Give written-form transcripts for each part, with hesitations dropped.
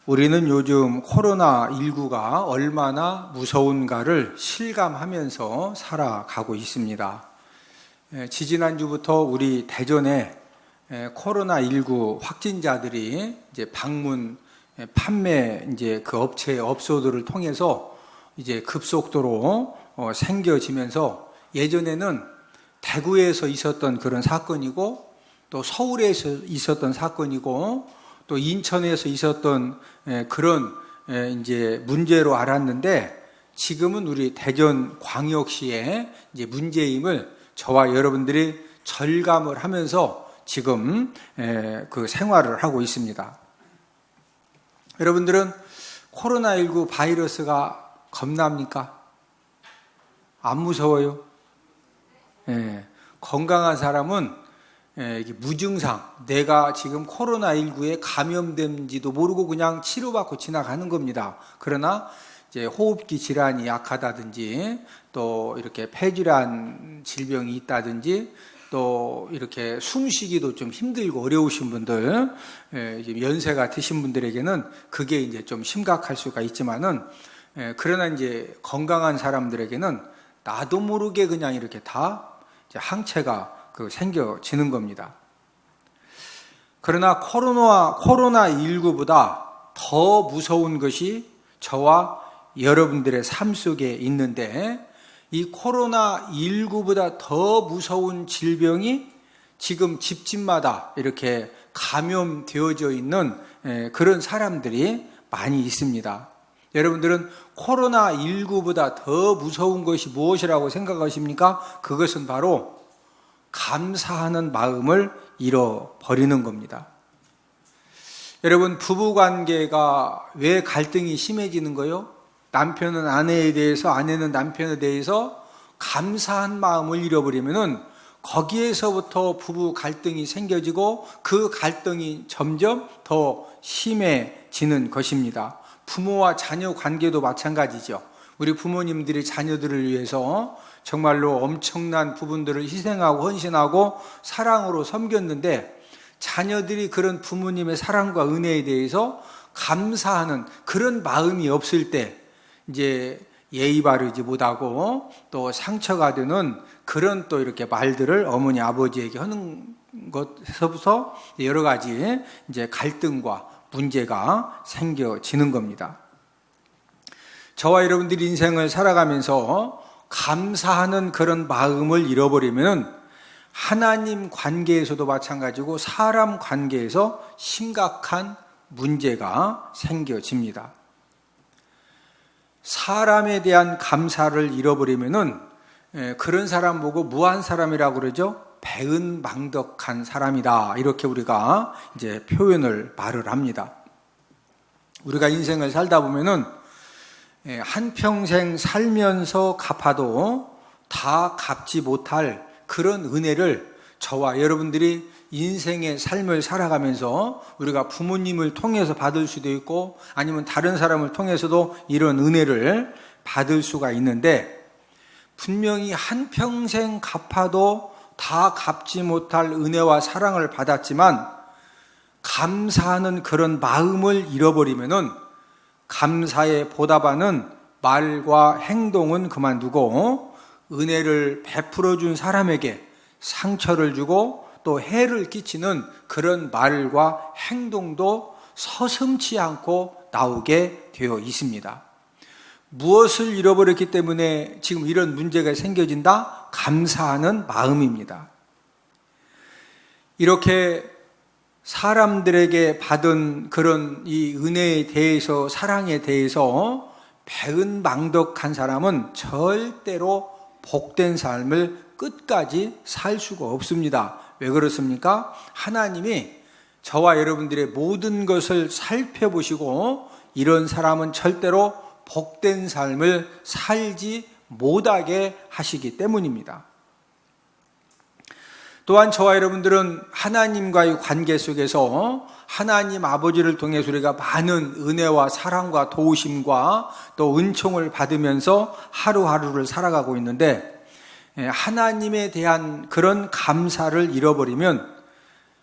우리는 요즘 코로나19가 얼마나 무서운가를 실감하면서 살아가고 있습니다. 지지난주부터 우리 대전에 코로나19 확진자들이 이제 방문 판매 그 업소들을 통해서 이제 급속도로 생겨지면서 예전에는 대구에서 있었던 그런 사건이고 또 서울에서 있었던 사건이고 또 인천에서 있었던 그런 이제 문제로 알았는데 지금은 우리 대전 광역시의 이제 문제임을 저와 여러분들이 절감을 하면서 지금 그 생활을 하고 있습니다. 여러분들은 코로나19 바이러스가 겁납니까? 안 무서워요? 건강한 사람은 무증상, 내가 지금 코로나19에 감염된지도 모르고 그냥 치료받고 지나가는 겁니다. 그러나 이제 호흡기 질환이 약하다든지 또 이렇게 폐질환 질병이 있다든지 또 이렇게 숨쉬기도 좀 힘들고 어려우신 분들, 연세가 드신 분들에게는 그게 이제 좀 심각할 수가 있지만은 그러나 이제 건강한 사람들에게는 나도 모르게 그냥 이렇게 다 이제 항체가 생겨지는 겁니다. 그러나 코로나19보다 더 무서운 것이 저와 여러분들의 삶 속에 있는데 이 코로나19보다 더 무서운 질병이 지금 집집마다 이렇게 감염되어져 있는 그런 사람들이 많이 있습니다. 여러분들은 코로나19보다 더 무서운 것이 무엇이라고 생각하십니까? 그것은 바로 감사하는 마음을 잃어버리는 겁니다. 여러분, 부부관계가 왜 갈등이 심해지는 거요? 남편은 아내에 대해서, 아내는 남편에 대해서 감사한 마음을 잃어버리면은 거기에서부터 부부 갈등이 생겨지고 그 갈등이 점점 더 심해지는 것입니다. 부모와 자녀 관계도 마찬가지죠. 우리 부모님들이 자녀들을 위해서 정말로 엄청난 부분들을 희생하고 헌신하고 사랑으로 섬겼는데 자녀들이 그런 부모님의 사랑과 은혜에 대해서 감사하는 그런 마음이 없을 때 이제 예의 바르지 못하고 또 상처가 되는 그런 또 이렇게 말들을 어머니 아버지에게 하는 것에서부터 여러 가지 이제 갈등과 문제가 생겨지는 겁니다. 저와 여러분들이 인생을 살아가면서 감사하는 그런 마음을 잃어버리면 하나님 관계에서도 마찬가지고 사람 관계에서 심각한 문제가 생겨집니다. 사람에 대한 감사를 잃어버리면 그런 사람 보고 무한 사람이라고 그러죠. 배은망덕한 사람이다. 이렇게 우리가 이제 말을 합니다. 우리가 인생을 살다 보면은 한평생 살면서 갚아도 다 갚지 못할 그런 은혜를 저와 여러분들이 인생의 삶을 살아가면서 우리가 부모님을 통해서 받을 수도 있고 아니면 다른 사람을 통해서도 이런 은혜를 받을 수가 있는데 분명히 한평생 갚아도 다 갚지 못할 은혜와 사랑을 받았지만 감사하는 그런 마음을 잃어버리면은 감사에 보답하는 말과 행동은 그만두고 은혜를 베풀어 준 사람에게 상처를 주고 또 해를 끼치는 그런 말과 행동도 서슴지 않고 나오게 되어 있습니다. 무엇을 잃어버렸기 때문에 지금 이런 문제가 생겨진다? 감사하는 마음입니다. 이렇게 사람들에게 받은 그런 이 은혜에 대해서 사랑에 대해서 배은망덕한 사람은 절대로 복된 삶을 끝까지 살 수가 없습니다. 왜 그렇습니까? 하나님이 저와 여러분들의 모든 것을 살펴보시고 이런 사람은 절대로 복된 삶을 살지 못하게 하시기 때문입니다. 또한 저와 여러분들은 하나님과의 관계 속에서 하나님 아버지를 통해서 우리가 많은 은혜와 사랑과 도우심과 또 은총을 받으면서 하루하루를 살아가고 있는데 하나님에 대한 그런 감사를 잃어버리면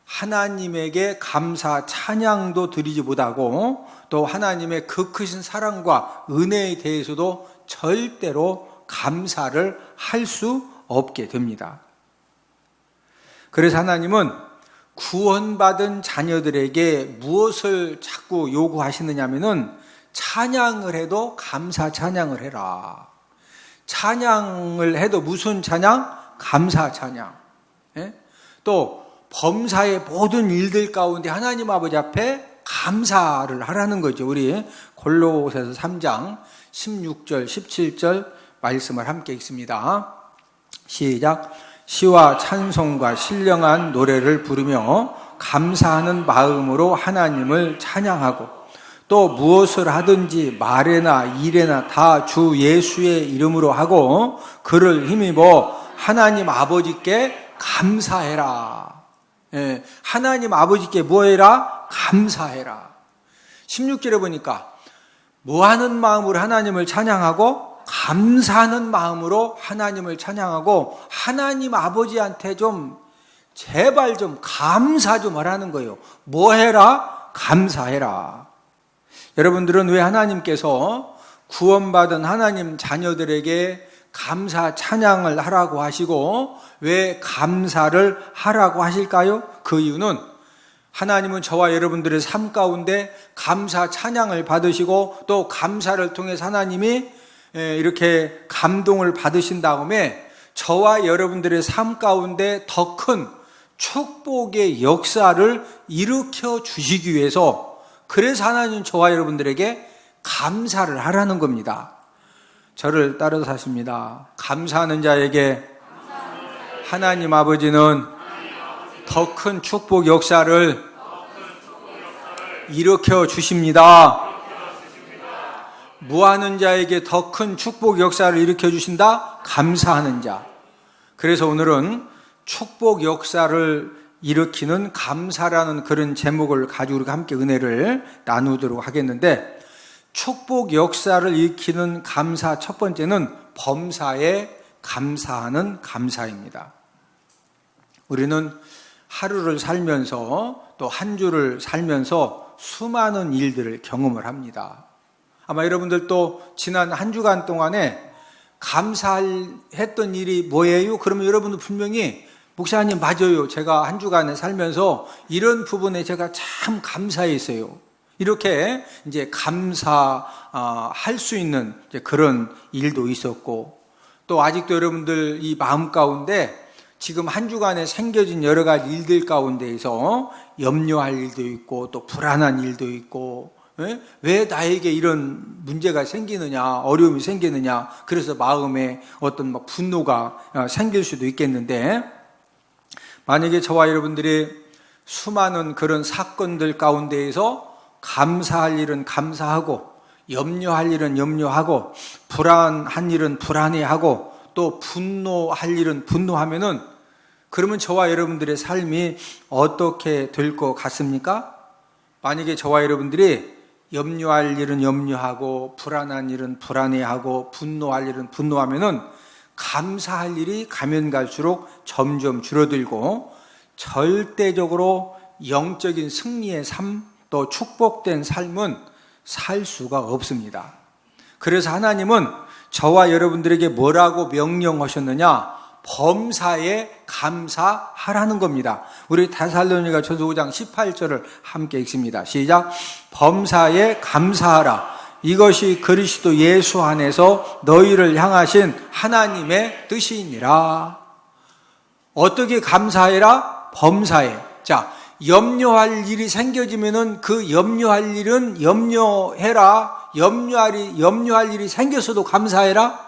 하나님에게 감사 찬양도 드리지 못하고 또 하나님의 그 크신 사랑과 은혜에 대해서도 절대로 감사를 할 수 없게 됩니다. 그래서 하나님은 구원받은 자녀들에게 무엇을 자꾸 요구하시느냐면은 찬양을 해도 감사 찬양을 해라. 찬양을 해도 무슨 찬양? 감사 찬양. 예? 또 범사의 모든 일들 가운데 하나님 아버지 앞에 감사를 하라는 거죠. 우리 골로새서 3장 16절 17절 말씀을 함께 읽습니다. 시작. 시와 찬송과 신령한 노래를 부르며 감사하는 마음으로 하나님을 찬양하고 또 무엇을 하든지 말에나 일에나 다 주 예수의 이름으로 하고 그를 힘입어 하나님 아버지께 감사해라. 예, 하나님 아버지께 뭐해라? 감사해라. 16절에 보니까 뭐하는 마음으로 하나님을 찬양하고 감사하는 마음으로 하나님을 찬양하고 하나님 아버지한테 좀 제발 좀 감사 좀 하라는 거예요. 뭐해라? 감사해라. 여러분들은 왜 하나님께서 구원받은 하나님 자녀들에게 감사 찬양을 하라고 하시고 왜 감사를 하라고 하실까요? 그 이유는 하나님은 저와 여러분들의 삶 가운데 감사 찬양을 받으시고 또 감사를 통해서 하나님이 이렇게 감동을 받으신 다음에 저와 여러분들의 삶 가운데 더 큰 축복의 역사를 일으켜 주시기 위해서 그래서 하나님은 저와 여러분들에게 감사를 하라는 겁니다. 저를 따라서 하십니다. 감사하는 자에게 하나님 아버지는 더 큰 축복 역사를 일으켜 주십니다. 무하는 자에게 더 큰 축복 역사를 일으켜 주신다? 감사하는 자. 그래서 오늘은 축복 역사를 일으키는 감사라는 그런 제목을 가지고 우리가 함께 은혜를 나누도록 하겠는데 축복 역사를 일으키는 감사 첫 번째는 범사에 감사하는 감사입니다. 우리는 하루를 살면서 또 한 주를 살면서 수많은 일들을 경험을 합니다. 아마 여러분들도 지난 한 주간 동안에 감사했던 일이 뭐예요? 그러면 여러분도 분명히 목사님 맞아요. 제가 한 주간에 살면서 이런 부분에 제가 참 감사했어요. 이렇게 이제 감사할 수 있는 그런 일도 있었고 또 아직도 여러분들 이 마음 가운데 지금 한 주간에 생겨진 여러 가지 일들 가운데에서 염려할 일도 있고 또 불안한 일도 있고 왜 나에게 이런 문제가 생기느냐 어려움이 생기느냐 그래서 마음에 어떤 분노가 생길 수도 있겠는데 만약에 저와 여러분들이 수많은 그런 사건들 가운데에서 감사할 일은 감사하고 염려할 일은 염려하고 불안한 일은 불안해하고 또 분노할 일은 분노하면은 그러면 저와 여러분들의 삶이 어떻게 될 것 같습니까? 만약에 저와 여러분들이 염려할 일은 염려하고 불안한 일은 불안해하고 분노할 일은 분노하면은 감사할 일이 가면 갈수록 점점 줄어들고 절대적으로 영적인 승리의 삶 또 축복된 삶은 살 수가 없습니다. 그래서 하나님은 저와 여러분들에게 뭐라고 명령하셨느냐? 범사에 감사하라는 겁니다. 우리 데살로니가전서 5장 18절을 함께 읽습니다. 시작. 범사에 감사하라. 이것이 그리스도 예수 안에서 너희를 향하신 하나님의 뜻이니라. 어떻게 감사해라? 범사에. 자, 염려할 일이 생겨지면은 그 염려할 일은 염려해라. 염려할 일이 생겼어도 감사해라.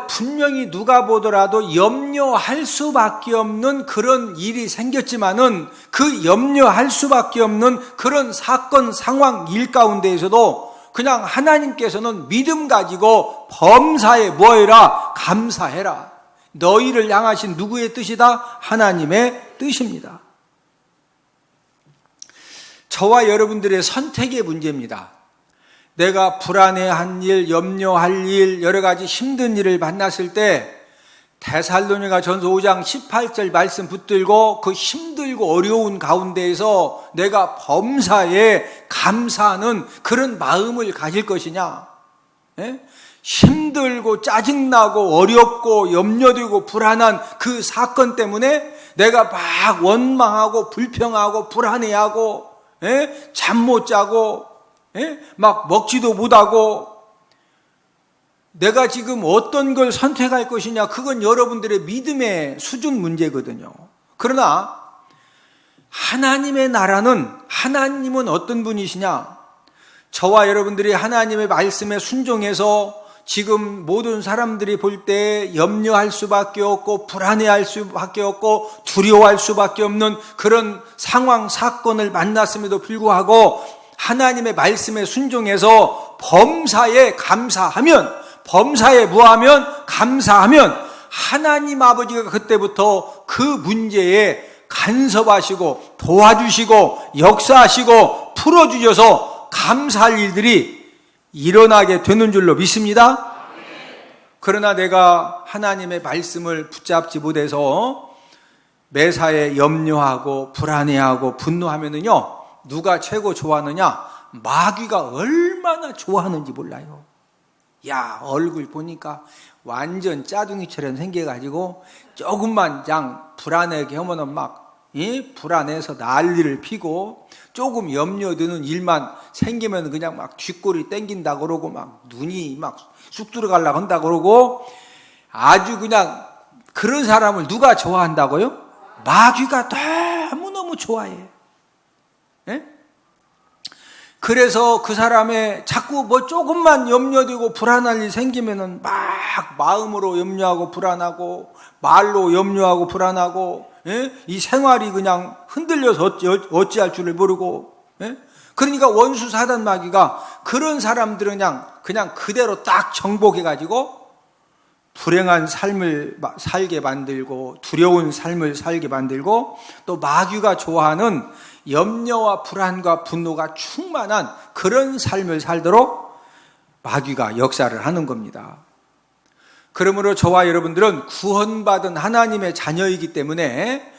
분명히 누가 보더라도 염려할 수밖에 없는 그런 일이 생겼지만은 그 염려할 수밖에 없는 그런 사건, 상황, 일 가운데에서도 그냥 하나님께서는 믿음 가지고 범사에 뭐해라? 감사해라. 너희를 향하신 누구의 뜻이다? 하나님의 뜻입니다. 저와 여러분들의 선택의 문제입니다. 내가 불안해한 일, 염려할 일, 여러 가지 힘든 일을 만났을 때 데살로니가 전서 5장 18절 말씀 붙들고 그 힘들고 어려운 가운데에서 내가 범사에 감사하는 그런 마음을 가질 것이냐? 예? 힘들고 짜증나고 어렵고 염려되고 불안한 그 사건 때문에 내가 막 원망하고 불평하고 불안해하고, 예? 잠 못 자고, 예? 막 먹지도 못하고, 내가 지금 어떤 걸 선택할 것이냐, 그건 여러분들의 믿음의 수준 문제거든요. 그러나 하나님의 나라는, 하나님은 어떤 분이시냐? 저와 여러분들이 하나님의 말씀에 순종해서 지금 모든 사람들이 볼 때 염려할 수밖에 없고 불안해할 수밖에 없고 두려워할 수밖에 없는 그런 상황, 사건을 만났음에도 불구하고 하나님의 말씀에 순종해서 범사에 감사하면, 범사에 무하면, 감사하면 하나님 아버지가 그때부터 그 문제에 간섭하시고 도와주시고 역사하시고 풀어주셔서 감사할 일들이 일어나게 되는 줄로 믿습니다. 그러나 내가 하나님의 말씀을 붙잡지 못해서 매사에 염려하고 불안해하고 분노하면은요, 누가 최고 좋아하느냐? 마귀가 얼마나 좋아하는지 몰라요. 야, 얼굴 보니까 완전 짜둥이처럼 생겨가지고 조금만 그냥 불안하게 하면은 막 불안해서 난리를 피고, 조금 염려되는 일만 생기면 그냥 막 뒷골이 땡긴다 그러고 막 눈이 막 쑥 들어가려고 한다 그러고, 아주 그냥 그런 사람을 누가 좋아한다고요? 마귀가 너무너무 좋아해. 예? 그래서 그 사람의 자꾸 뭐 조금만 염려되고 불안할 일 생기면은 막 마음으로 염려하고 불안하고 말로 염려하고 불안하고, 예? 이 생활이 그냥 흔들려서 어찌할 줄을 모르고, 예? 그러니까 원수 사단 마귀가 그런 사람들은 그냥 그대로 딱 정복해가지고 불행한 삶을 살게 만들고 두려운 삶을 살게 만들고, 또 마귀가 좋아하는 염려와 불안과 분노가 충만한 그런 삶을 살도록 마귀가 역사를 하는 겁니다. 그러므로 저와 여러분들은 구원받은 하나님의 자녀이기 때문에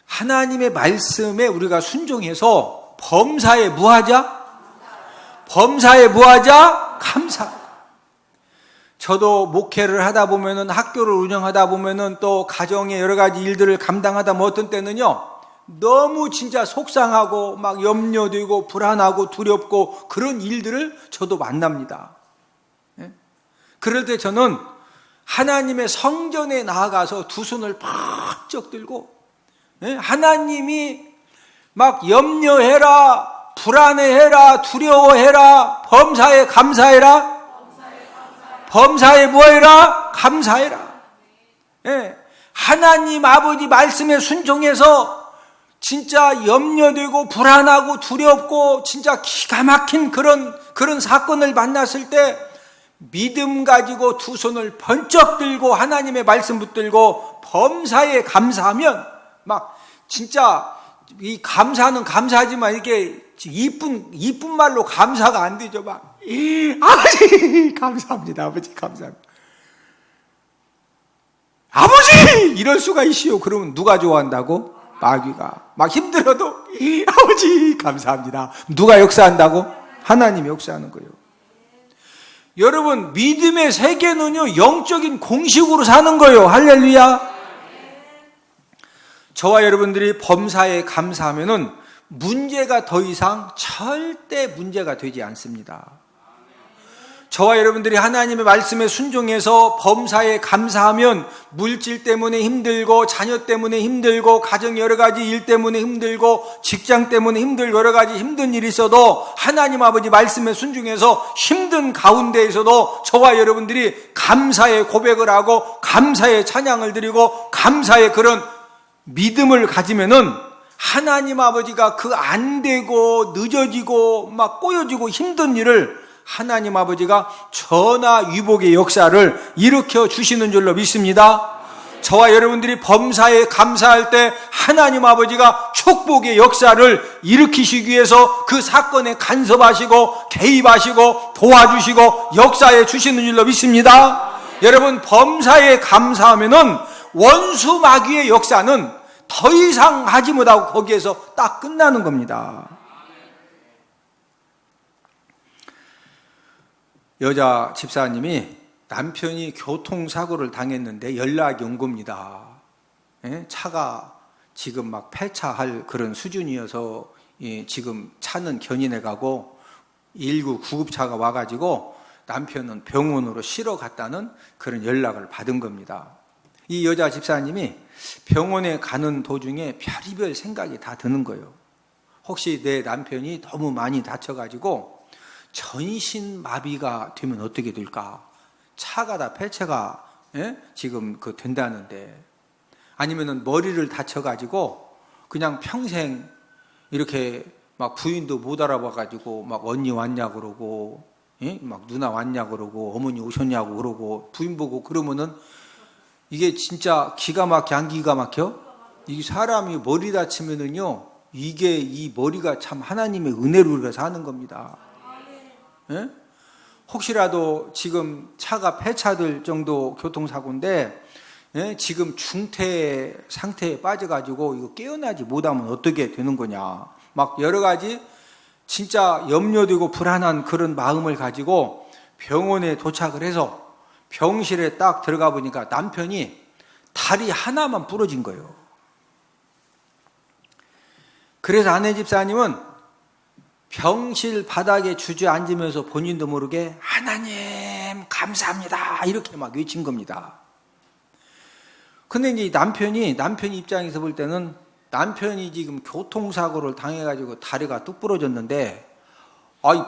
하나님의 말씀에 우리가 순종해서 범사에 무하자? 범사에 무하자? 감사. 저도 목회를 하다 보면은, 학교를 운영하다 보면은, 또 가정의 여러 가지 일들을 감당하다 보면 어떤 때는요, 너무 진짜 속상하고 막 염려되고 불안하고 두렵고 그런 일들을 저도 만납니다. 예? 그럴 때 저는 하나님의 성전에 나아가서 두 손을 번쩍 들고, 예? 하나님이 막 염려해라, 불안해해라, 두려워해라, 범사에 감사해라, 범사에 뭐해라? 감사해라. 예. 하나님 아버지 말씀에 순종해서 진짜 염려되고 불안하고 두렵고 진짜 기가 막힌 그런 사건을 만났을 때 믿음 가지고 두 손을 번쩍 들고 하나님의 말씀 붙들고 범사에 감사하면, 막 진짜 이 감사는 감사하지만 이렇게 이쁜 말로 감사가 안 되죠. 막 아버지 감사합니다. 아버지 감사합니다. 아버지 이럴 수가 있시오. 그러면 누가 좋아한다고? 마귀가. 막 힘들어도 아버지 감사합니다. 누가 역사한다고? 하나님이 역사하는 거예요. 여러분, 믿음의 세계는요, 영적인 공식으로 사는 거예요. 할렐루야. 저와 여러분들이 범사에 감사하면은 문제가 더 이상 절대 문제가 되지 않습니다. 저와 여러분들이 하나님의 말씀에 순종해서 범사에 감사하면 물질 때문에 힘들고 자녀 때문에 힘들고 가정 여러 가지 일 때문에 힘들고 직장 때문에 힘들고 여러 가지 힘든 일이 있어도 하나님 아버지 말씀에 순종해서 힘든 가운데에서도 저와 여러분들이 감사의 고백을 하고 감사의 찬양을 드리고 감사의 그런 믿음을 가지면은 하나님 아버지가 그 안 되고 늦어지고 막 꼬여지고 힘든 일을 하나님 아버지가 전화위복의 역사를 일으켜 주시는 줄로 믿습니다. 저와 여러분들이 범사에 감사할 때 하나님 아버지가 축복의 역사를 일으키시기 위해서 그 사건에 간섭하시고 개입하시고 도와주시고 역사해 주시는 줄로 믿습니다. 여러분, 범사에 감사하면은 원수 마귀의 역사는 더 이상 하지 못하고 거기에서 딱 끝나는 겁니다. 여자 집사님이 남편이 교통사고를 당했는데 연락이 온 겁니다. 차가 지금 막 폐차할 그런 수준이어서 지금 차는 견인해 가고 119 구급차가 와가지고 남편은 병원으로 실어 갔다는 그런 연락을 받은 겁니다. 이 여자 집사님이 병원에 가는 도중에 별의별 생각이 다 드는 거예요. 혹시 내 남편이 너무 많이 다쳐가지고 전신마비가 되면 어떻게 될까? 차가 다 폐차가 지금 된다는데, 아니면은 머리를 다쳐가지고 그냥 평생 이렇게 막 부인도 못 알아봐가지고 막 언니 왔냐 그러고, 막 누나 왔냐 그러고, 어머니 오셨냐고 그러고, 부인 보고 그러면은 이게 진짜 기가 막혀, 안 기가 막혀? 이 사람이 머리 다치면은요, 이게 이 머리가 참 하나님의 은혜로 우리가 사는 겁니다. 혹시라도 지금 차가 폐차될 정도 교통사고인데, 지금 중태 상태에 빠져가지고 이거 깨어나지 못하면 어떻게 되는 거냐. 막 여러 가지 진짜 염려되고 불안한 그런 마음을 가지고 병원에 도착을 해서 병실에 딱 들어가 보니까 남편이 다리 하나만 부러진 거예요. 그래서 아내 집사님은 병실 바닥에 주저앉으면서 본인도 모르게 하나님 감사합니다 이렇게 막 외친 겁니다. 근데 이제 남편 입장에서 볼 때는 남편이 지금 교통사고를 당해가지고 다리가 뚝 부러졌는데,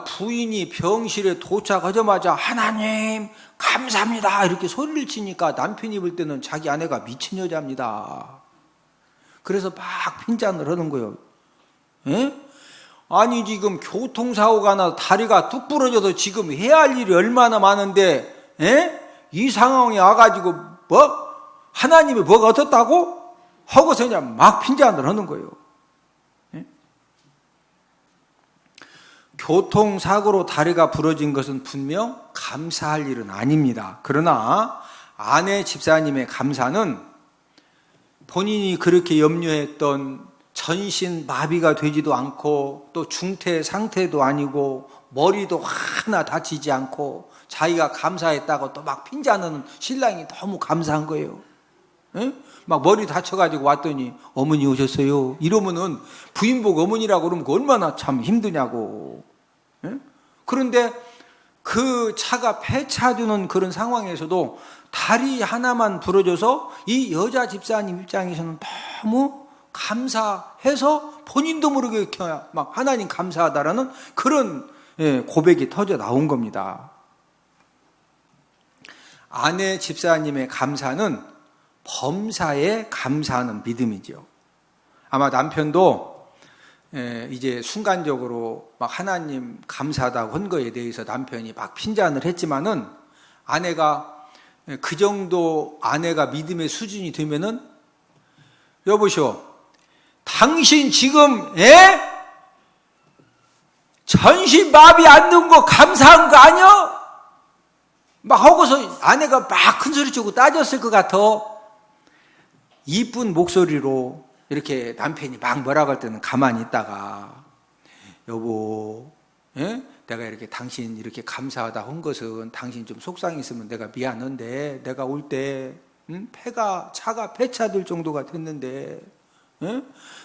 부인이 병실에 도착하자마자 하나님 감사합니다 이렇게 소리를 치니까 남편이 볼 때는 자기 아내가 미친 여자입니다. 그래서 막 핀잔을 하는 거예요. 아니 지금 교통사고가 나 다리가 뚝 부러져서 지금 해야 할 일이 얼마나 많은데 이 상황에 와가지고 하나님이 뭐가 어떻다고? 하고서 그냥 막 핀잔을 하는 거예요. 교통사고로 다리가 부러진 것은 분명 감사할 일은 아닙니다. 그러나 아내 집사님의 감사는 본인이 그렇게 염려했던 전신 마비가 되지도 않고 또 중태 상태도 아니고 머리도 하나 다치지 않고 자기가 감사했다고 또 막 핀잔하는 신랑이 너무 감사한 거예요. 막 머리 다쳐가지고 왔더니 어머니 오셨어요 이러면은 부인 보고 어머니라고 그러면 얼마나 참 힘드냐고. 그런데 그 차가 폐차되는 그런 상황에서도 다리 하나만 부러져서 이 여자 집사님 입장에서는 너무 감사해서 본인도 모르게 막 하나님 감사하다라는 그런 고백이 터져 나온 겁니다. 아내 집사님의 감사는 범사에 감사하는 믿음이죠. 아마 남편도 이제 순간적으로 막 하나님 감사하다고 한 거에 대해서 남편이 막 핀잔을 했지만은 아내가 그 정도 아내가 믿음의 수준이 되면은 여보시오, 당신 지금 전신 마비 안 든 거 감사한 거 아니야? 막 하고서 아내가 막 큰 소리 치고 따졌을 것 같아. 이쁜 목소리로 이렇게 남편이 막 뭐라고 할 때는 가만히 있다가 여보, 내가 이렇게 당신 이렇게 감사하다 한 것은 당신 좀 속상했으면 내가 미안한데 내가 올 때 차가 폐차될 정도가 됐는데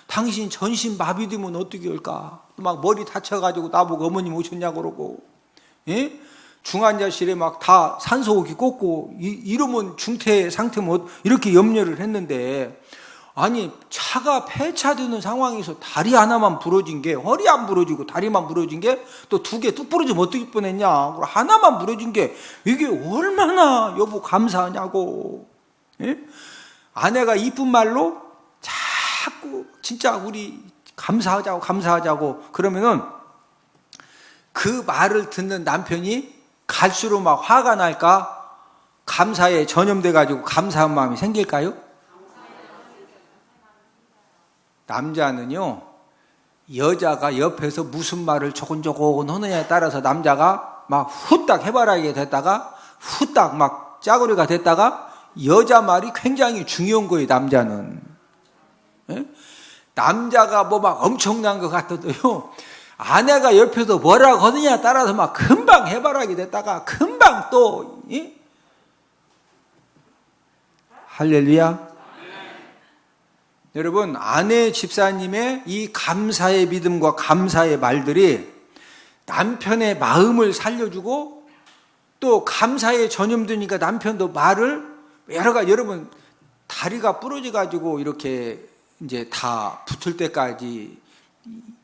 당신 전신 마비되면 어떻게 할까? 막 머리 다쳐가지고 나보고 어머님 오셨냐고 그러고 중환자실에 막 다 산소호흡기 꽂고 이러면 중태 상태면 이렇게 염려를 했는데, 아니 차가 폐차되는 상황에서 다리 하나만 부러진 게, 허리 안 부러지고 다리만 부러진 게 또 두 개 뚝 부러지면 어떻게 뻔했냐, 하나만 부러진 게 이게 얼마나 여보 감사하냐고. 아내가 이쁜 말로 자꾸 진짜 우리 감사하자고 그러면은 그 말을 듣는 남편이 갈수록 막 화가 날까? 감사에 전염돼 가지고 감사한 마음이 생길까요? 남자는요, 여자가 옆에서 무슨 말을 조곤조곤 하느냐에 따라서 남자가 막 후딱 해바라기에 됐다가 후딱 막 짜고리가 됐다가 여자 말이 굉장히 중요한 거예요, 남자는. 예? 남자가 뭐 막 엄청난 것 같아도요, 아내가 옆에서 뭐라고 하느냐에 따라서 막 금방 해바라기 됐다가 금방 또, 예? 할렐루야. 여러분, 아내 집사님의 이 감사의 믿음과 감사의 말들이 남편의 마음을 살려주고 또 감사에 전염되니까 남편도 말을 여러분 다리가 부러져가지고 이렇게 이제 다 붙을 때까지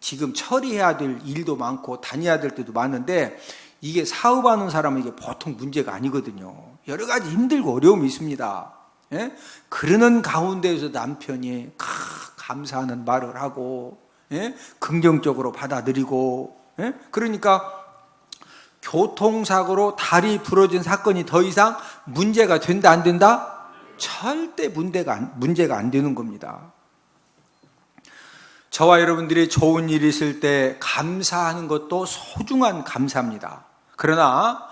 지금 처리해야 될 일도 많고 다녀야 될 때도 많은데 이게 사업하는 사람은 이게 보통 문제가 아니거든요. 여러 가지 힘들고 어려움이 있습니다. 예? 그러는 가운데에서 남편이 감사하는 말을 하고, 예? 긍정적으로 받아들이고, 예? 그러니까 교통사고로 다리 부러진 사건이 더 이상 문제가 된다 안 된다? 절대 문제가 안 되는 겁니다. 저와 여러분들이 좋은 일이 있을 때 감사하는 것도 소중한 감사입니다. 그러나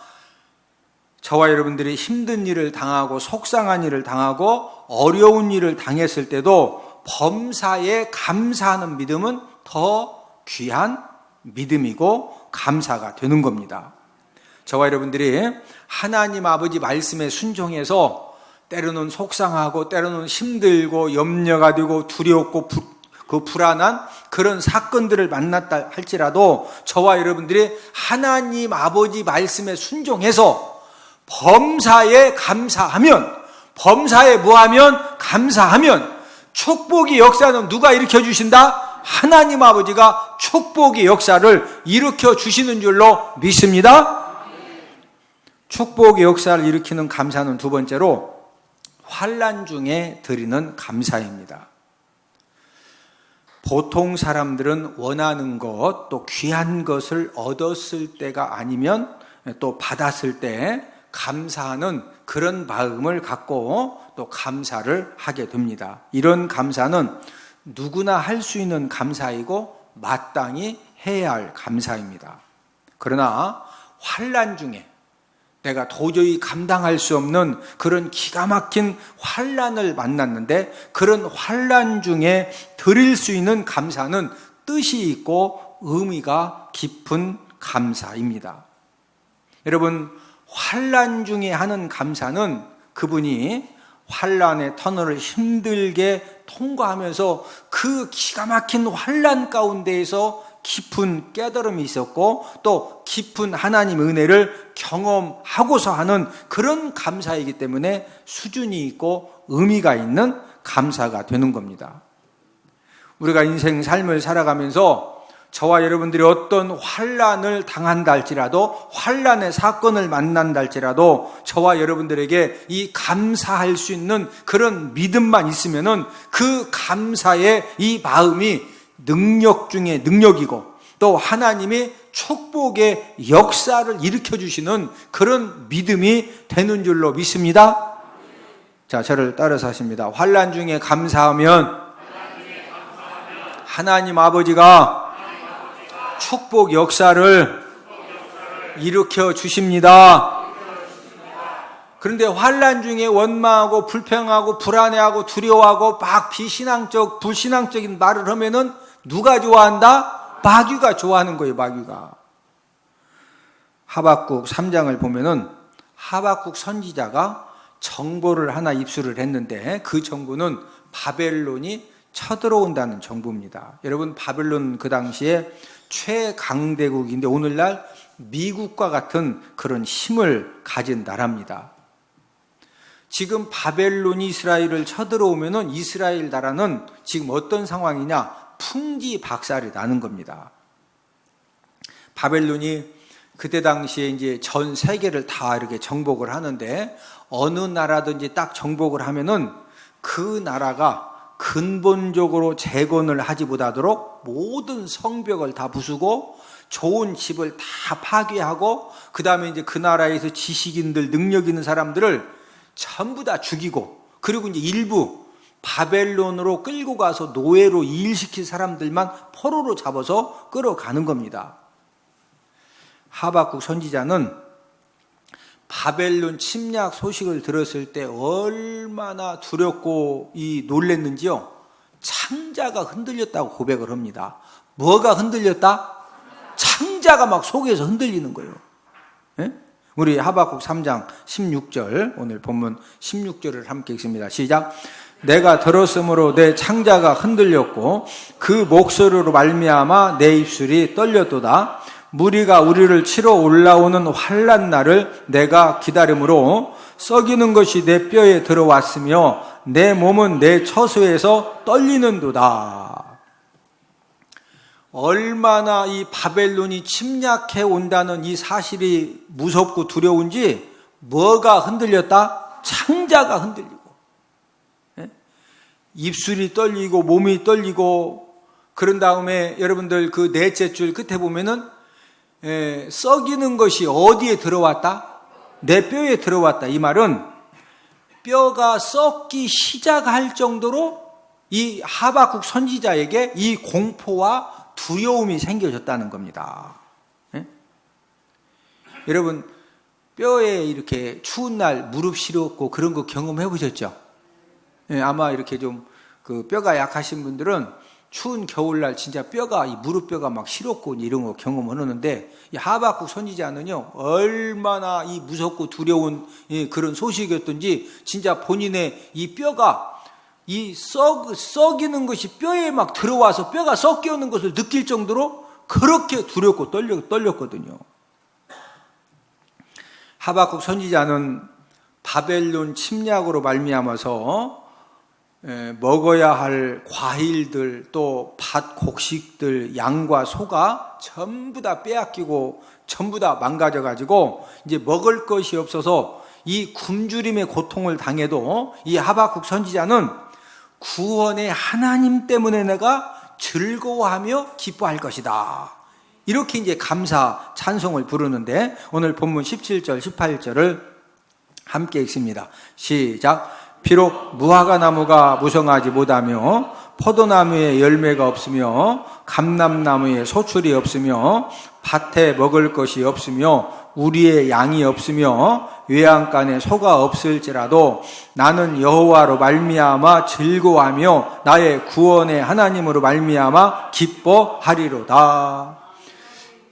저와 여러분들이 힘든 일을 당하고 속상한 일을 당하고 어려운 일을 당했을 때도 범사에 감사하는 믿음은 더 귀한 믿음이고 감사가 되는 겁니다. 저와 여러분들이 하나님 아버지 말씀에 순종해서 때로는 속상하고 때로는 힘들고 염려가 되고 두렵고 불안한 그런 사건들을 만났다 할지라도 저와 여러분들이 하나님 아버지 말씀에 순종해서 범사에 감사하면, 범사에 뭐하면? 감사하면 축복의 역사는 누가 일으켜 주신다? 하나님 아버지가 축복의 역사를 일으켜 주시는 줄로 믿습니다. 축복의 역사를 일으키는 감사는 두 번째로 환난 중에 드리는 감사입니다. 보통 사람들은 원하는 것, 또 귀한 것을 얻었을 때가 아니면 또 받았을 때 감사하는 그런 마음을 갖고 또 감사를 하게 됩니다. 이런 감사는 누구나 할 수 있는 감사이고 마땅히 해야 할 감사입니다. 그러나 환난 중에 내가 도저히 감당할 수 없는 그런 기가 막힌 환난을 만났는데 그런 환난 중에 드릴 수 있는 감사는 뜻이 있고 의미가 깊은 감사입니다. 여러분, 환난 중에 하는 감사는 그분이 환난의 터널을 힘들게 통과하면서 그 기가 막힌 환난 가운데에서 깊은 깨달음이 있었고 또 깊은 하나님의 은혜를 경험하고서 하는 그런 감사이기 때문에 수준이 있고 의미가 있는 감사가 되는 겁니다. 우리가 인생 삶을 살아가면서 저와 여러분들이 어떤 환난을 당한다 할지라도 환난의 사건을 만난다 할지라도 저와 여러분들에게 이 감사할 수 있는 그런 믿음만 있으면은 그 감사의 이 마음이 능력 중에 능력이고 또 하나님이 축복의 역사를 일으켜 주시는 그런 믿음이 되는 줄로 믿습니다. 자, 저를 따라서 하십니다. 환난 중에 감사하면 하나님 아버지가 축복 역사를 일으켜 주십니다. 그런데 환난 중에 원망하고 불평하고 불안해하고 두려워하고 막 비신앙적 불신앙적인 말을 하면은 누가 좋아한다? 마귀가 좋아하는 거예요. 마귀가. 하박국 3장을 보면은 하박국 선지자가 정보를 하나 입수를 했는데 그 정보는 바벨론이 쳐들어온다는 정보입니다. 여러분, 바벨론 그 당시에 최강대국인데 오늘날 미국과 같은 그런 힘을 가진 나라입니다. 지금 바벨론이 이스라엘을 쳐들어오면은 이스라엘 나라는 지금 어떤 상황이냐? 풍지박살이 나는 겁니다. 바벨론이 그때 당시에 이제 전 세계를 다 이렇게 정복을 하는데 어느 나라든지 딱 정복을 하면은 그 나라가 근본적으로 재건을 하지 못하도록 모든 성벽을 다 부수고 좋은 집을 다 파괴하고 그 다음에 이제 그 나라에서 지식인들 능력 있는 사람들을 전부 다 죽이고 그리고 이제 일부 바벨론으로 끌고 가서 노예로 일시킬 사람들만 포로로 잡아서 끌어가는 겁니다. 하박국 선지자는 바벨론 침략 소식을 들었을 때 얼마나 두렵고 놀랬는지요. 창자가 흔들렸다고 고백을 합니다. 뭐가 흔들렸다? 창자가 막 속에서 흔들리는 거예요. 예? 우리 하박국 3장 16절, 오늘 본문 16절을 함께 읽습니다. 시작. 내가 들었으므로 내 창자가 흔들렸고 그 목소리로 말미암아 내 입술이 떨렸도다. 무리가 우리를 치러 올라오는 환난 날을 내가 기다림으로 썩이는 것이 내 뼈에 들어왔으며 내 몸은 내 처소에서 떨리는도다. 얼마나 이 바벨론이 침략해 온다는 이 사실이 무섭고 두려운지 뭐가 흔들렸다? 창자가 흔들리고, 입술이 떨리고 몸이 떨리고, 그런 다음에 여러분들 그 넷째 줄 끝에 보면은 썩이는 것이 어디에 들어왔다? 내 뼈에 들어왔다. 이 말은 뼈가 썩기 시작할 정도로 이 하박국 선지자에게 이 공포와 두려움이 생겨졌다는 겁니다. 여러분, 뼈에 이렇게 추운 날 무릎 시렵고 그런 거 경험해 보셨죠? 아마 이렇게 좀 그 뼈가 약하신 분들은 추운 겨울날 진짜 뼈가, 이 무릎뼈가 막 시렵고 이런 거 경험하는데, 이 하박국 선지자는요, 얼마나 이 무섭고 두려운 그런 소식이었던지, 진짜 본인의 이 뼈가 썩이는 것이 뼈에 막 들어와서 뼈가 썩여오는 것을 느낄 정도로 그렇게 두렵고 떨렸거든요. 하박국 선지자는 바벨론 침략으로 말미암아서 먹어야 할 과일들, 또 밭 곡식들, 양과 소가 전부 다 빼앗기고 전부 다 망가져가지고 이제 먹을 것이 없어서 이 굶주림의 고통을 당해도 이 하박국 선지자는 구원의 하나님 때문에 내가 즐거워하며 기뻐할 것이다. 이렇게 이제 감사 찬송을 부르는데, 오늘 본문 17절, 18절을 함께 읽습니다. 시작. 비록 무화과 나무가 무성하지 못하며 포도나무에 열매가 없으며 감람나무에 소출이 없으며 밭에 먹을 것이 없으며 우리의 양이 없으며 외양간에 소가 없을지라도 나는 여호와로 말미암아 즐거워하며 나의 구원의 하나님으로 말미암아 기뻐하리로다.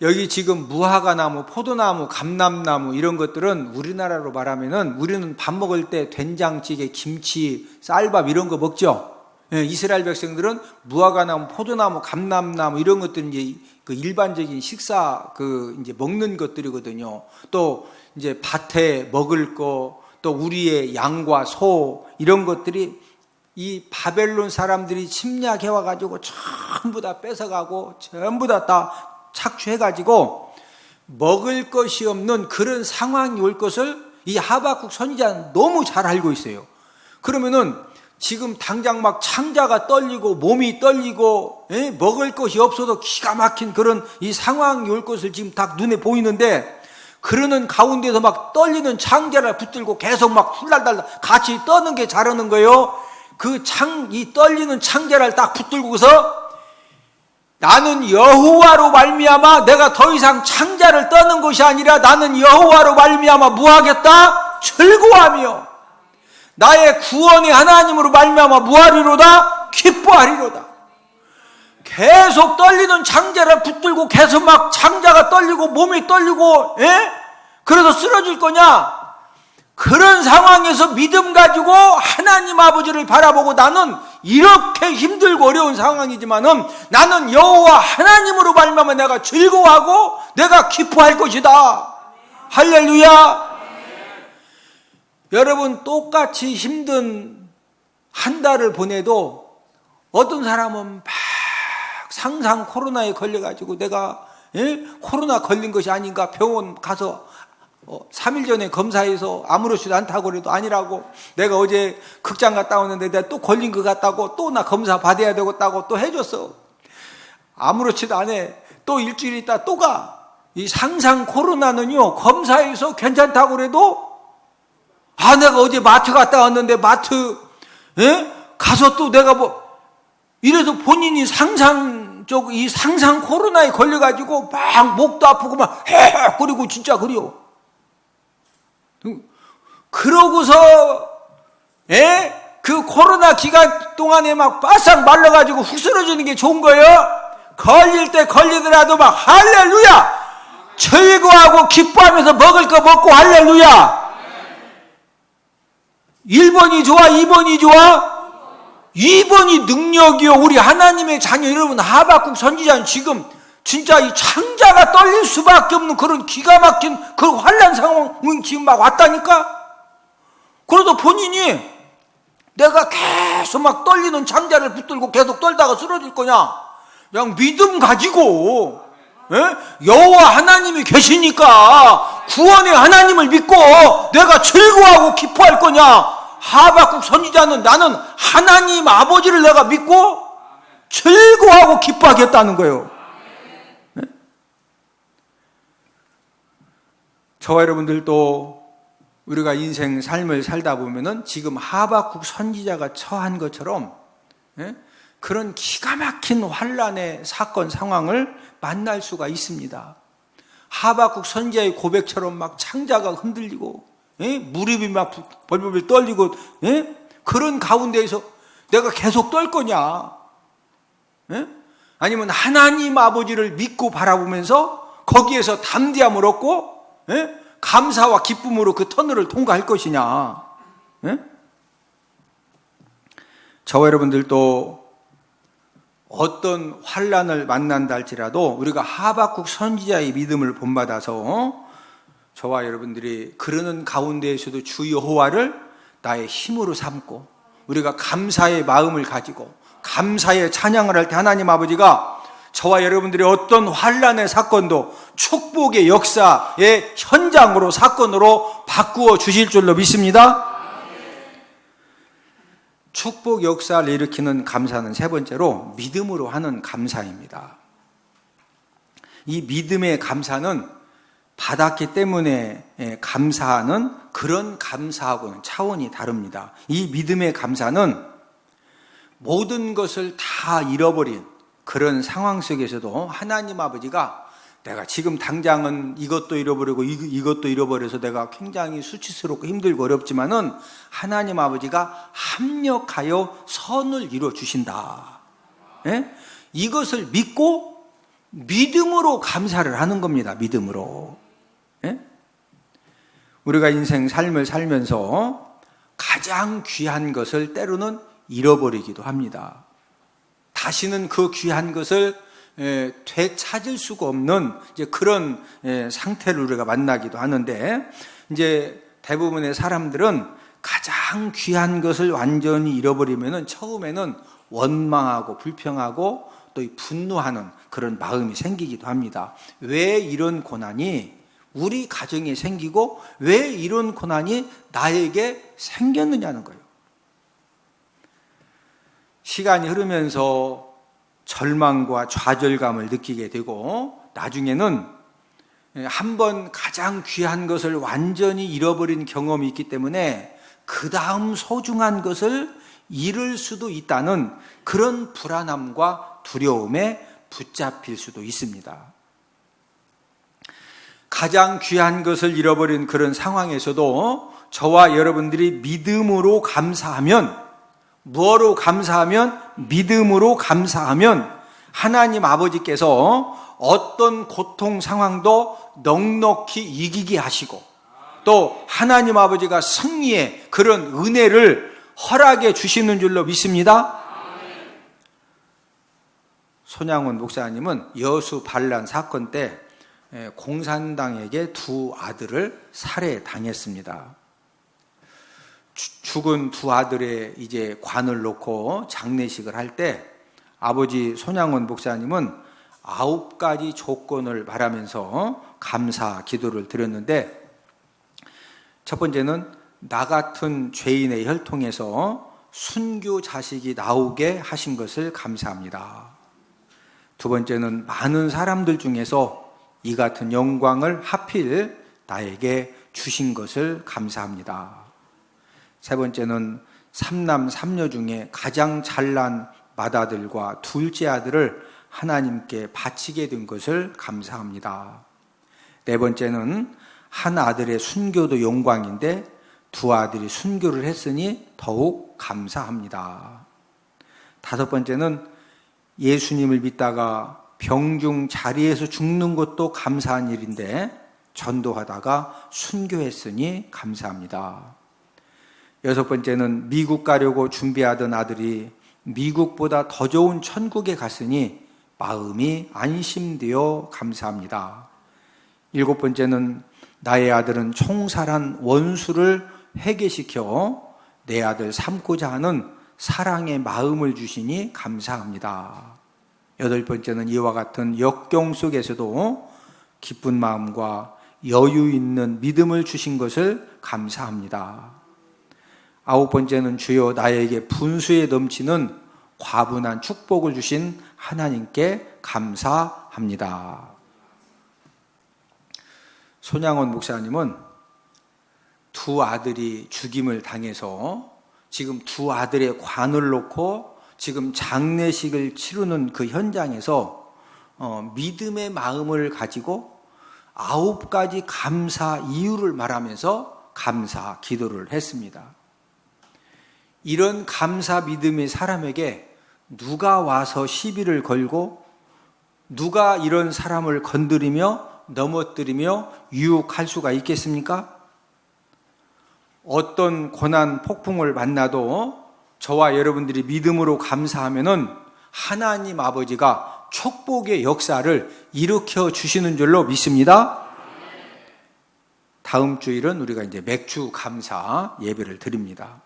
여기 지금 무화과 나무, 포도나무, 감람나무 이런 것들은 우리나라로 말하면은 우리는 밥 먹을 때 된장찌개, 김치, 쌀밥 이런 거 먹죠. 이스라엘 백성들은 무화과 나무, 포도나무, 감람나무 이런 것들은 이제 그 일반적인 식사 이제 먹는 것들이거든요. 또 이제 밭에 먹을 거, 또 우리의 양과 소 이런 것들이 이 바벨론 사람들이 침략해 와가지고 전부 다 뺏어가고 전부 다 착취해가지고 먹을 것이 없는 그런 상황이 올 것을 이 하박국 선지자는 너무 잘 알고 있어요. 그러면은 지금 당장 막 창자가 떨리고 몸이 떨리고 먹을 것이 없어도 기가 막힌 그런 이 상황이 올 것을 지금 딱 눈에 보이는데, 그러는 가운데서 막 떨리는 창자를 붙들고 계속 막 훌랄랄 같이 떠는 게 잘하는 거예요. 이 떨리는 창자를 딱 붙들고서 나는 여호와로 말미암아 내가 더 이상 창자를 떠는 것이 아니라 나는 여호와로 말미암아 무하겠다 즐거워하며 나의 구원의 하나님으로 말미암아 무하리로다 기뻐하리로다. 계속 떨리는 창자를 붙들고 계속 막 창자가 떨리고 몸이 떨리고 그래서 쓰러질 거냐? 그런 상황에서 믿음 가지고 하나님 아버지를 바라보고 나는 이렇게 힘들고 어려운 상황이지만은 나는 여호와 하나님으로 말미암아 내가 즐거워하고 내가 기뻐할 것이다. 할렐루야. 여러분, 똑같이 힘든 한 달을 보내도 어떤 사람은 막 상상 코로나에 걸려가지고 내가 코로나 걸린 것이 아닌가 병원 가서 3일 전에 검사해서 아무렇지도 않다고 그래도 아니라고, 내가 어제 극장 갔다 오는데 내가 또 걸린 것 같다고 또 나 검사 받아야 되겠다고 또 해줬어. 아무렇지도 않아. 또 일주일 있다 또 가. 이 상상 코로나는요, 검사해서 괜찮다고 그래도 내가 어제 마트 갔다 왔는데 마트 가서 또 내가 이래서 본인이 이 상상 코로나에 걸려가지고 막 목도 아프고 막 그리고 진짜 그래요. 그러고서 그 코로나 기간 동안에 막 바싹 말라가지고 훅 쓰러지는 게 좋은 거예요? 걸릴 때 걸리더라도 막 할렐루야! 즐거워하고 기뻐하면서 먹을 거 먹고 할렐루야! 1번이 좋아? 2번이 좋아? 2번이 능력이요. 우리 하나님의 자녀 여러분, 하박국 선지자는 지금 진짜 이 창자가 떨릴 수밖에 없는 그런 기가 막힌 그 환난 상황이 지금 막 왔다니까? 그래도 본인이 내가 계속 막 떨리는 창자를 붙들고 계속 떨다가 쓰러질 거냐? 그냥 믿음 가지고 여호와 하나님이 계시니까 구원의 하나님을 믿고 내가 즐거워하고 기뻐할 거냐? 하박국 선지자는 나는 하나님 아버지를 내가 믿고 즐거워하고 기뻐하겠다는 거예요. 저와 여러분들도 우리가 인생 삶을 살다 보면은 지금 하박국 선지자가 처한 것처럼 그런 기가 막힌 환난의 사건 상황을 만날 수가 있습니다. 하박국 선지자의 고백처럼 막 창자가 흔들리고 무릎이 막 벌벌 떨리고 그런 가운데에서 내가 계속 떨 거냐? 아니면 하나님 아버지를 믿고 바라보면서 거기에서 담대함을 얻고 감사와 기쁨으로 그 터널을 통과할 것이냐? 저와 여러분들도 어떤 환난을 만난다 할지라도 우리가 하박국 선지자의 믿음을 본받아서 저와 여러분들이 그러는 가운데에서도 주 여호와를 나의 힘으로 삼고 우리가 감사의 마음을 가지고 감사의 찬양을 할 때 하나님 아버지가 저와 여러분들이 어떤 환난의 사건도 축복의 역사의 현장으로 사건으로 바꾸어 주실 줄로 믿습니다. 축복 역사를 일으키는 감사는 세 번째로 믿음으로 하는 감사입니다. 이 믿음의 감사는 받았기 때문에 감사하는 그런 감사하고는 차원이 다릅니다. 이 믿음의 감사는 모든 것을 다 잃어버린 그런 상황 속에서도 하나님 아버지가 내가 지금 당장은 이것도 잃어버리고 이것도 잃어버려서 내가 굉장히 수치스럽고 힘들고 어렵지만은 하나님 아버지가 합력하여 선을 이루어 주신다. 이것을 믿고 믿음으로 감사를 하는 겁니다. 믿음으로. 우리가 인생 삶을 살면서 가장 귀한 것을 때로는 잃어버리기도 합니다. 다시는 그 귀한 것을 되찾을 수가 없는 이제 그런 상태를 우리가 만나기도 하는데, 이제 대부분의 사람들은 가장 귀한 것을 완전히 잃어버리면은 처음에는 원망하고 불평하고 또 분노하는 그런 마음이 생기기도 합니다. 왜 이런 고난이 우리 가정에 생기고 왜 이런 고난이 나에게 생겼느냐는 거예요. 시간이 흐르면서 절망과 좌절감을 느끼게 되고 나중에는 한번 가장 귀한 것을 완전히 잃어버린 경험이 있기 때문에 그 다음 소중한 것을 잃을 수도 있다는 그런 불안함과 두려움에 붙잡힐 수도 있습니다. 가장 귀한 것을 잃어버린 그런 상황에서도 저와 여러분들이 믿음으로 감사하면, 무엇으로 감사하면? 믿음으로 감사하면 하나님 아버지께서 어떤 고통 상황도 넉넉히 이기게 하시고 또 하나님 아버지가 승리의 그런 은혜를 허락해 주시는 줄로 믿습니다. 손양원 목사님은 여수 반란 사건 때 공산당에게 두 아들을 살해당했습니다. 죽은 두 아들의 이제 관을 놓고 장례식을 할 때 아버지 손양원 목사님은 9가지 조건을 바라면서 감사 기도를 드렸는데, 첫 번째는 나 같은 죄인의 혈통에서 순교 자식이 나오게 하신 것을 감사합니다. 두 번째는 많은 사람들 중에서 이 같은 영광을 하필 나에게 주신 것을 감사합니다. 세 번째는 3남 3녀 중에 가장 잘난 맏아들과 둘째 아들을 하나님께 바치게 된 것을 감사합니다. 네 번째는 한 아들의 순교도 영광인데 두 아들이 순교를 했으니 더욱 감사합니다. 다섯 번째는 예수님을 믿다가 병중 자리에서 죽는 것도 감사한 일인데 전도하다가 순교했으니 감사합니다. 여섯 번째는 미국 가려고 준비하던 아들이 미국보다 더 좋은 천국에 갔으니 마음이 안심되어 감사합니다. 일곱 번째는 나의 아들은 총살한 원수를 회개시켜 내 아들 삼고자 하는 사랑의 마음을 주시니 감사합니다. 여덟 번째는 이와 같은 역경 속에서도 기쁜 마음과 여유 있는 믿음을 주신 것을 감사합니다. 아홉 번째는 주여 나에게 분수에 넘치는 과분한 축복을 주신 하나님께 감사합니다. 손양원 목사님은 두 아들이 죽임을 당해서 지금 두 아들의 관을 놓고 지금 장례식을 치르는 그 현장에서 믿음의 마음을 가지고 9가지 감사 이유를 말하면서 감사 기도를 했습니다. 이런 감사 믿음의 사람에게 누가 와서 시비를 걸고 누가 이런 사람을 건드리며 넘어뜨리며 유혹할 수가 있겠습니까? 어떤 고난 폭풍을 만나도 저와 여러분들이 믿음으로 감사하면은 하나님 아버지가 축복의 역사를 일으켜 주시는 줄로 믿습니다. 다음 주일은 우리가 이제 맥주 감사 예배를 드립니다.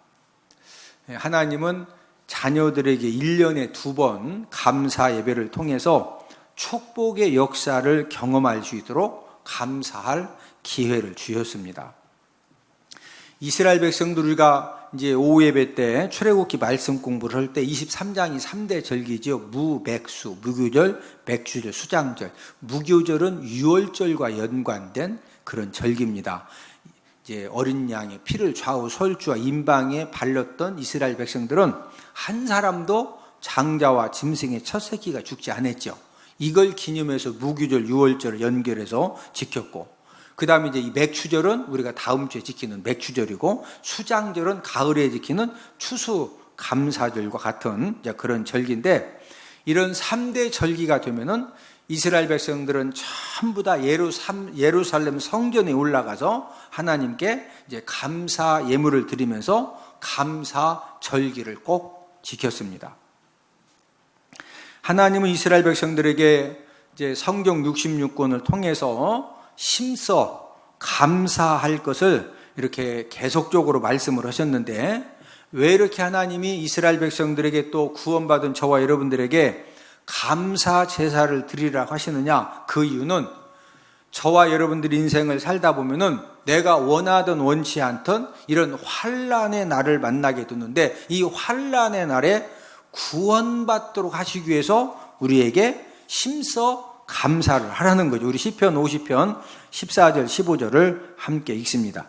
하나님은 자녀들에게 1년에 2번 감사 예배를 통해서 축복의 역사를 경험할 수 있도록 감사할 기회를 주셨습니다. 이스라엘 백성들 우리가 이제 오후 예배 때 출애굽기 말씀 공부를 할 때 23장이 3대 절기죠. 무맥수, 무교절, 맥주절, 수장절. 무교절은 유월절과 연관된 그런 절기입니다. 이제 어린 양의 피를 좌우 솔주와 임방에 발랐던 이스라엘 백성들은 한 사람도 장자와 짐승의 첫 새끼가 죽지 않았죠. 이걸 기념해서 무교절, 유월절을 연결해서 지켰고, 그 다음에 이제 이 맥추절은 우리가 다음 주에 지키는 맥추절이고, 수장절은 가을에 지키는 추수감사절과 같은 그런 절기인데, 이런 3대 절기가 되면은 이스라엘 백성들은 전부 다 예루살렘 성전에 올라가서 하나님께 이제 감사 예물을 드리면서 감사 절기를 꼭 지켰습니다. 하나님은 이스라엘 백성들에게 이제 성경 66권을 통해서 심써 감사할 것을 이렇게 계속적으로 말씀을 하셨는데, 왜 이렇게 하나님이 이스라엘 백성들에게 또 구원받은 저와 여러분들에게 감사 제사를 드리라고 하시느냐? 그 이유는 저와 여러분들이 인생을 살다 보면은 내가 원하든 원치 않든 이런 환난의 날을 만나게 되는데, 이 환난의 날에 구원받도록 하시기 위해서 우리에게 심써 감사를 하라는 거죠. 우리 시편 50편 14절 15절을 함께 읽습니다.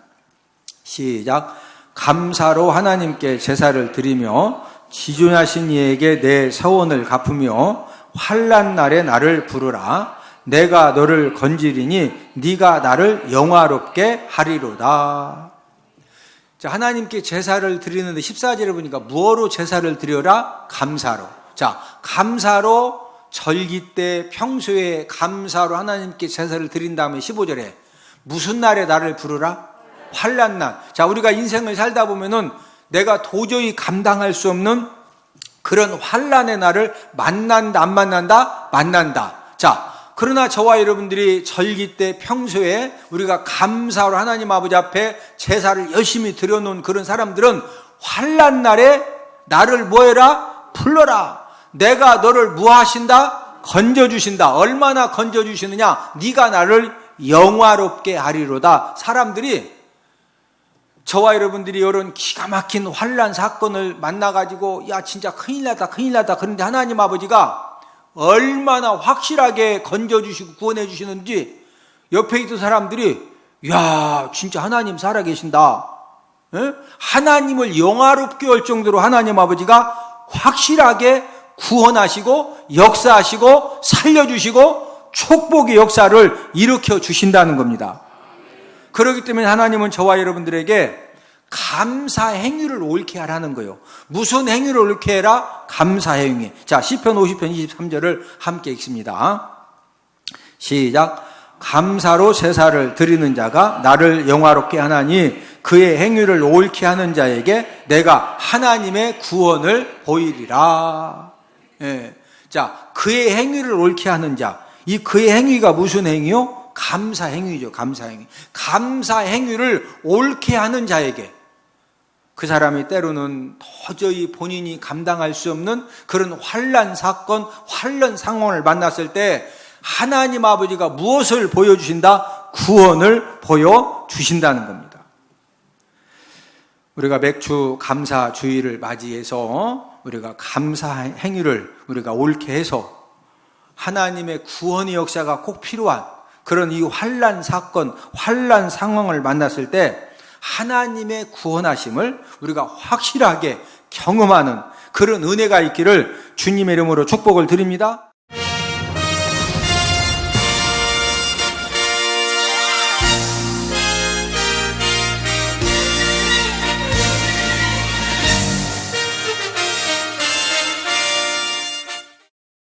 시작. 감사로 하나님께 제사를 드리며 지존하신 이에게 내 서원을 갚으며 환난 날에 나를 부르라. 내가 너를 건지리니 네가 나를 영화롭게 하리로다. 자, 하나님께 제사를 드리는데 14절에 보니까 무엇으로 제사를 드려라? 감사로. 자, 감사로 절기 때 평소에 감사로 하나님께 제사를 드린 다음에 15절에 무슨 날에 나를 부르라? 환난 날. 자, 우리가 인생을 살다 보면은 내가 도저히 감당할 수 없는 그런 환난의 날을 만난다, 안 만난다? 만난다. 자, 그러나 저와 여러분들이 절기 때 평소에 우리가 감사로 하나님 아버지 앞에 제사를 열심히 드려놓은 그런 사람들은 환난 날에 나를 뭐해라? 불러라. 내가 너를 무하신다? 건져주신다. 얼마나 건져주시느냐? 네가 나를 영화롭게 하리로다. 사람들이 저와 여러분들이 이런 기가 막힌 환난 사건을 만나가지고 야 진짜 큰일 났다 그런데 하나님 아버지가 얼마나 확실하게 건져주시고 구원해 주시는지 옆에 있던 사람들이 야 진짜 하나님 살아계신다. 에? 하나님을 영화롭게 할 정도로 하나님 아버지가 확실하게 구원하시고 역사하시고 살려주시고 축복의 역사를 일으켜 주신다는 겁니다. 그렇기 때문에 하나님은 저와 여러분들에게 감사 행위를 옳게 하라는 거예요. 무슨 행위를 옳게 해라? 감사 행위. 자, 시편 50편 23절을 함께 읽습니다. 시작. 감사로 제사를 드리는 자가 나를 영화롭게 하나니 그의 행위를 옳게 하는 자에게 내가 하나님의 구원을 보이리라. 예. 자, 그의 행위를 옳게 하는 자. 이 그의 행위가 무슨 행위요? 감사 행위죠. 감사 행위. 감사 행위를 옳게 하는 자에게, 그 사람이 때로는 도저히 본인이 감당할 수 없는 그런 환난 사건, 환난 상황을 만났을 때 하나님 아버지가 무엇을 보여주신다? 구원을 보여주신다는 겁니다. 우리가 맥주 감사 주일을 맞이해서 우리가 감사 행위를 우리가 옳게 해서 하나님의 구원의 역사가 꼭 필요한 그런 이 환난 사건, 환난 상황을 만났을 때 하나님의 구원하심을 우리가 확실하게 경험하는 그런 은혜가 있기를 주님의 이름으로 축복을 드립니다.